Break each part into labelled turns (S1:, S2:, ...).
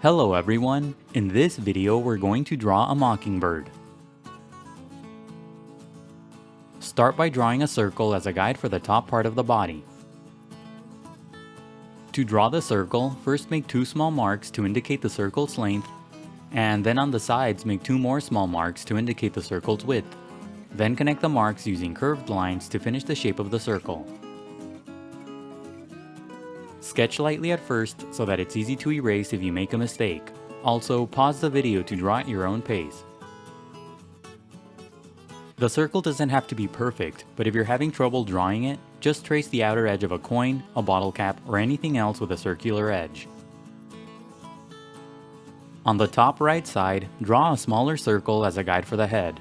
S1: Hello everyone, in this video we're going to draw a mockingbird. Start by drawing a circle as a guide for the top part of the body. To draw the circle, first make two small marks to indicate the circle's length, and then on the sides make two more small marks to indicate the circle's width. Then connect the marks using curved lines to finish the shape of the circle. Sketch lightly at first so that it's easy to erase if you make a mistake. Also, pause the video to draw at your own pace. The circle doesn't have to be perfect, but if you're having trouble drawing it, just trace the outer edge of a coin, a bottle cap, or anything else with a circular edge. On the top right side, draw a smaller circle as a guide for the head.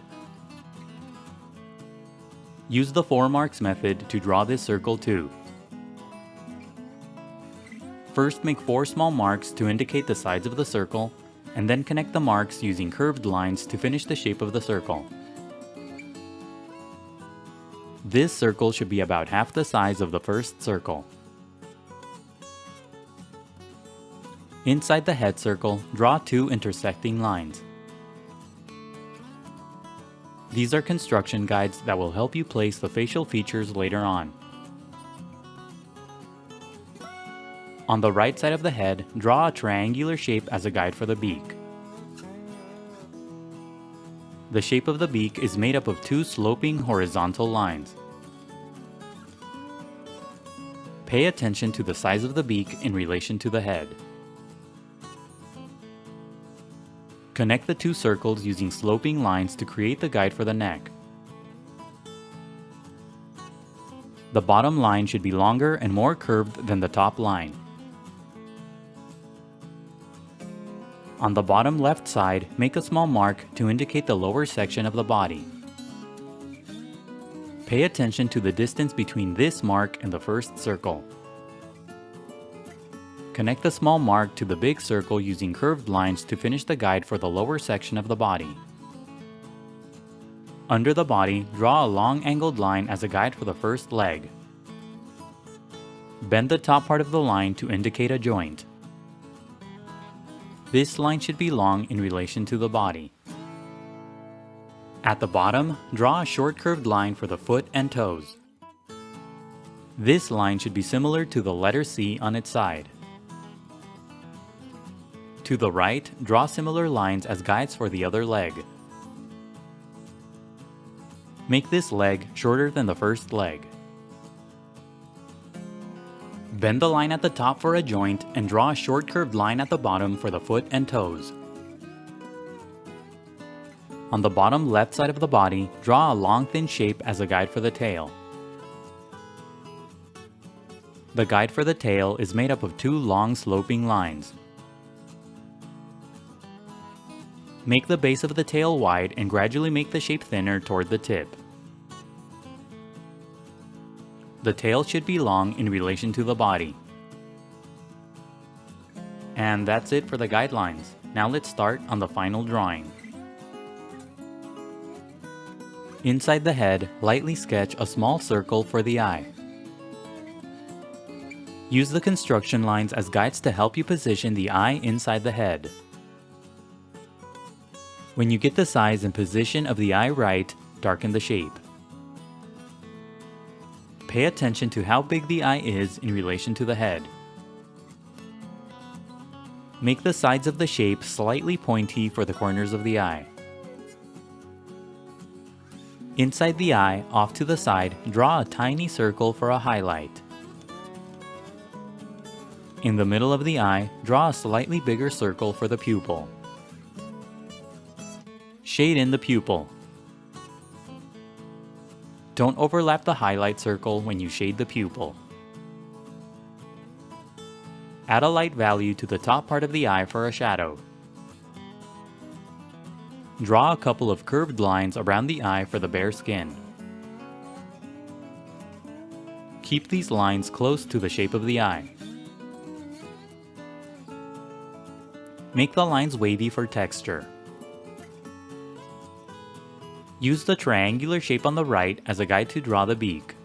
S1: Use the 4 marks method to draw this circle too. First make 4 small marks to indicate the sides of the circle, and then connect the marks using curved lines to finish the shape of the circle. This circle should be about half the size of the first circle. Inside the head circle, draw 2 intersecting lines. These are construction guides that will help you place the facial features later on. On the right side of the head, draw a triangular shape as a guide for the beak. The shape of the beak is made up of 2 sloping horizontal lines. Pay attention to the size of the beak in relation to the head. Connect the 2 circles using sloping lines to create the guide for the neck. The bottom line should be longer and more curved than the top line. On the bottom left side, make a small mark to indicate the lower section of the body. Pay attention to the distance between this mark and the first circle. Connect the small mark to the big circle using curved lines to finish the guide for the lower section of the body. Under the body, draw a long angled line as a guide for the first leg. Bend the top part of the line to indicate a joint. This line should be long in relation to the body. At the bottom, draw a short curved line for the foot and toes. This line should be similar to the letter C on its side. To the right, draw similar lines as guides for the other leg. Make this leg shorter than the first leg. Bend the line at the top for a joint and draw a short curved line at the bottom for the foot and toes. On the bottom left side of the body, draw a long thin shape as a guide for the tail. The guide for the tail is made up of 2 long sloping lines. Make the base of the tail wide and gradually make the shape thinner toward the tip. The tail should be long in relation to the body. And that's it for the guidelines. Now let's start on the final drawing. Inside the head, lightly sketch a small circle for the eye. Use the construction lines as guides to help you position the eye inside the head. When you get the size and position of the eye right, darken the shape. Pay attention to how big the eye is in relation to the head. Make the sides of the shape slightly pointy for the corners of the eye. Inside the eye, off to the side, draw a tiny circle for a highlight. In the middle of the eye, draw a slightly bigger circle for the pupil. Shade in the pupil. Don't overlap the highlight circle when you shade the pupil. Add a light value to the top part of the eye for a shadow. Draw a couple of curved lines around the eye for the bare skin. Keep these lines close to the shape of the eye. Make the lines wavy for texture. Use the triangular shape on the right as a guide to draw the beak.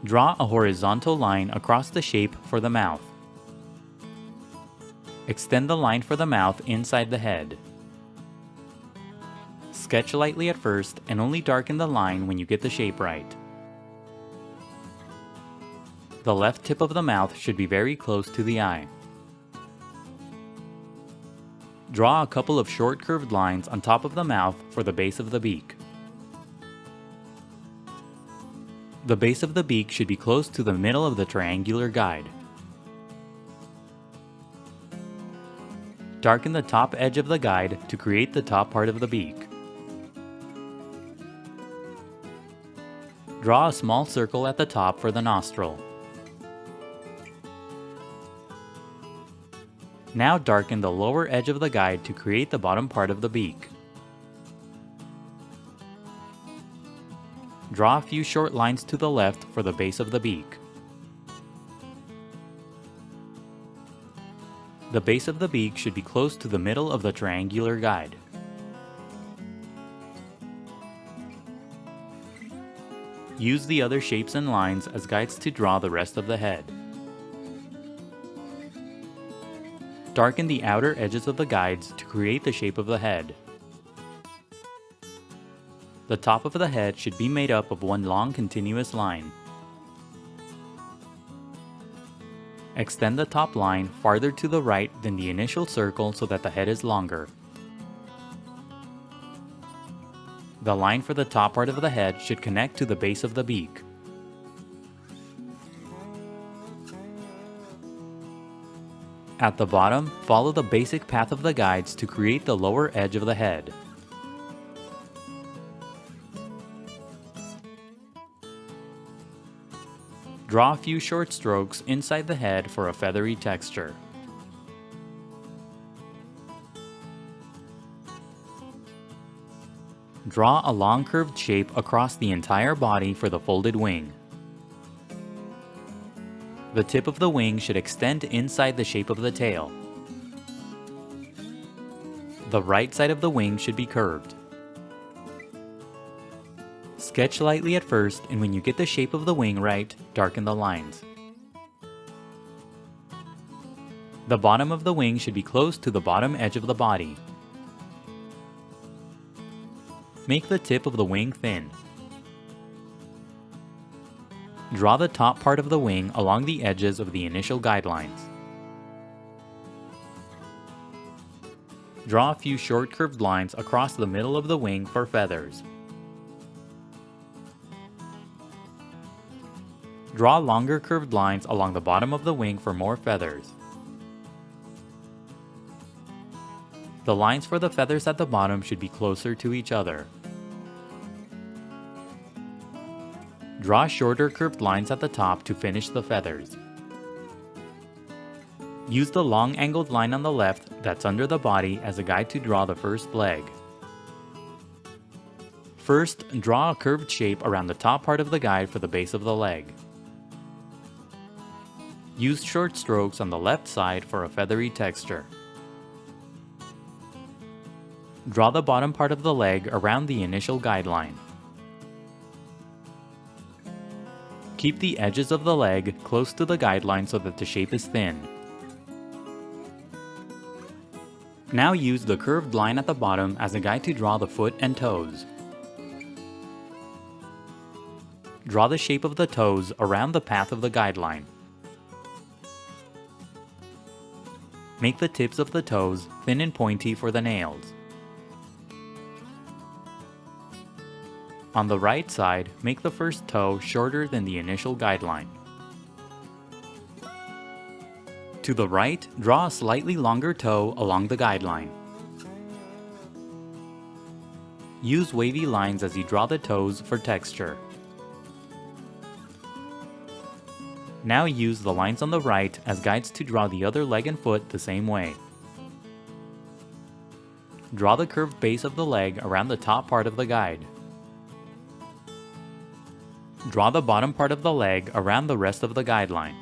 S1: Draw a horizontal line across the shape for the mouth. Extend the line for the mouth inside the head. Sketch lightly at first and only darken the line when you get the shape right. The left tip of the mouth should be very close to the eye. Draw a couple of short curved lines on top of the mouth for the base of the beak. The base of the beak should be close to the middle of the triangular guide. Darken the top edge of the guide to create the top part of the beak. Draw a small circle at the top for the nostril. Now darken the lower edge of the guide to create the bottom part of the beak. Draw a few short lines to the left for the base of the beak. The base of the beak should be close to the middle of the triangular guide. Use the other shapes and lines as guides to draw the rest of the head. Darken the outer edges of the guides to create the shape of the head. The top of the head should be made up of one long continuous line. Extend the top line farther to the right than the initial circle so that the head is longer. The line for the top part of the head should connect to the base of the beak. At the bottom, follow the basic path of the guides to create the lower edge of the head. Draw a few short strokes inside the head for a feathery texture. Draw a long curved shape across the entire body for the folded wing. The tip of the wing should extend inside the shape of the tail. The right side of the wing should be curved. Sketch lightly at first, and when you get the shape of the wing right, darken the lines. The bottom of the wing should be close to the bottom edge of the body. Make the tip of the wing thin. Draw the top part of the wing along the edges of the initial guidelines. Draw a few short curved lines across the middle of the wing for feathers. Draw longer curved lines along the bottom of the wing for more feathers. The lines for the feathers at the bottom should be closer to each other. Draw shorter curved lines at the top to finish the feathers. Use the long angled line on the left that's under the body as a guide to draw the first leg. First, draw a curved shape around the top part of the guide for the base of the leg. Use short strokes on the left side for a feathery texture. Draw the bottom part of the leg around the initial guideline. Keep the edges of the leg close to the guideline so that the shape is thin. Now use the curved line at the bottom as a guide to draw the foot and toes. Draw the shape of the toes around the path of the guideline. Make the tips of the toes thin and pointy for the nails. On the right side, make the first toe shorter than the initial guideline. To the right, draw a slightly longer toe along the guideline. Use wavy lines as you draw the toes for texture. Now use the lines on the right as guides to draw the other leg and foot the same way. Draw the curved base of the leg around the top part of the guide. Draw the bottom part of the leg around the rest of the guideline.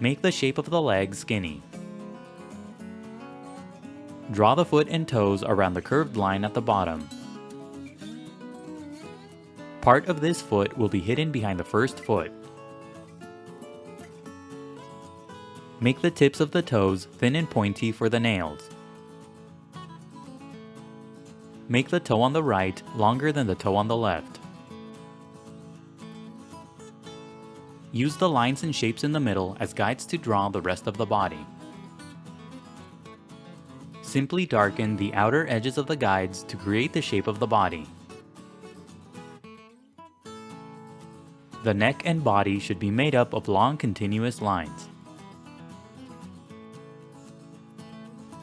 S1: Make the shape of the leg skinny. Draw the foot and toes around the curved line at the bottom. Part of this foot will be hidden behind the first foot. Make the tips of the toes thin and pointy for the nails. Make the toe on the right longer than the toe on the left. Use the lines and shapes in the middle as guides to draw the rest of the body. Simply darken the outer edges of the guides to create the shape of the body. The neck and body should be made up of long continuous lines.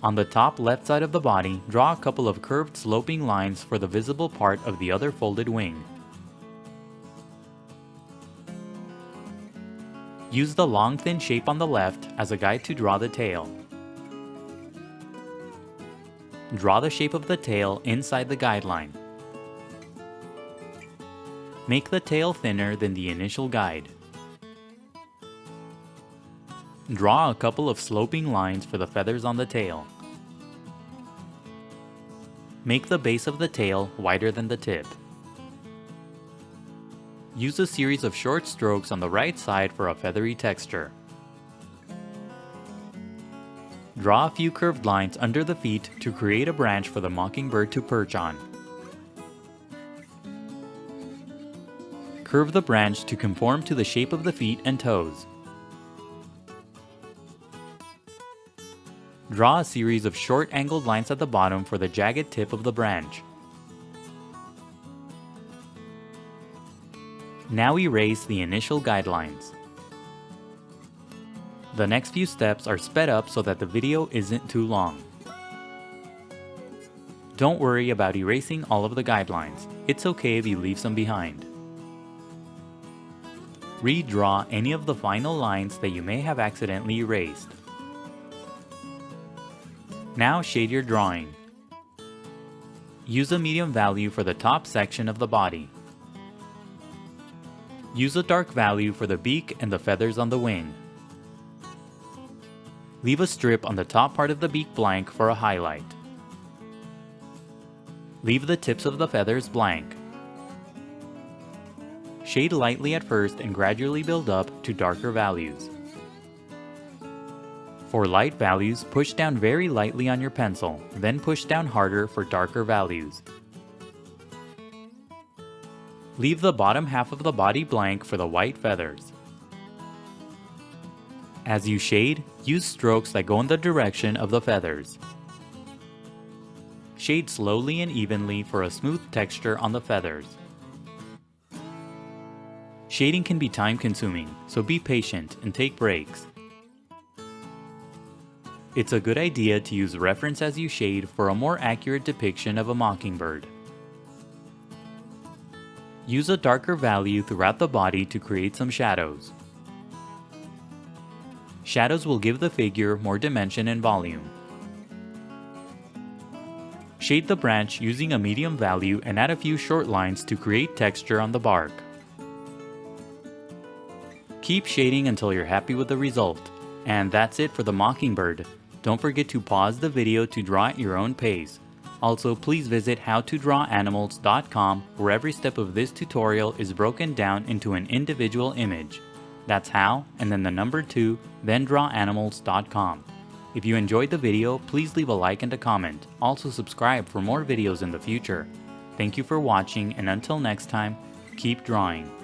S1: On the top left side of the body, draw a couple of curved sloping lines for the visible part of the other folded wing. Use the long thin shape on the left as a guide to draw the tail. Draw the shape of the tail inside the guideline. Make the tail thinner than the initial guide. Draw a couple of sloping lines for the feathers on the tail. Make the base of the tail wider than the tip. Use a series of short strokes on the right side for a feathery texture. Draw a few curved lines under the feet to create a branch for the mockingbird to perch on. Curve the branch to conform to the shape of the feet and toes. Draw a series of short angled lines at the bottom for the jagged tip of the branch. Now erase the initial guidelines. The next few steps are sped up so that the video isn't too long. Don't worry about erasing all of the guidelines. It's okay if you leave some behind. Redraw any of the final lines that you may have accidentally erased. Now shade your drawing. Use a medium value for the top section of the body. Use a dark value for the beak and the feathers on the wing. Leave a strip on the top part of the beak blank for a highlight. Leave the tips of the feathers blank. Shade lightly at first and gradually build up to darker values. For light values, push down very lightly on your pencil, then push down harder for darker values. Leave the bottom half of the body blank for the white feathers. As you shade, use strokes that go in the direction of the feathers. Shade slowly and evenly for a smooth texture on the feathers. Shading can be time-consuming, so be patient and take breaks. It's a good idea to use reference as you shade for a more accurate depiction of a mockingbird. Use a darker value throughout the body to create some shadows. Shadows will give the figure more dimension and volume. Shade the branch using a medium value and add a few short lines to create texture on the bark. Keep shading until you're happy with the result. And that's it for the mockingbird. Don't forget to pause the video to draw at your own pace. Also, please visit howtodrawanimals.com where every step of this tutorial is broken down into an individual image. That's how, and then the number 2, then drawanimals.com. If you enjoyed the video, please leave a like and a comment. Also subscribe for more videos in the future. Thank you for watching, and until next time, keep drawing.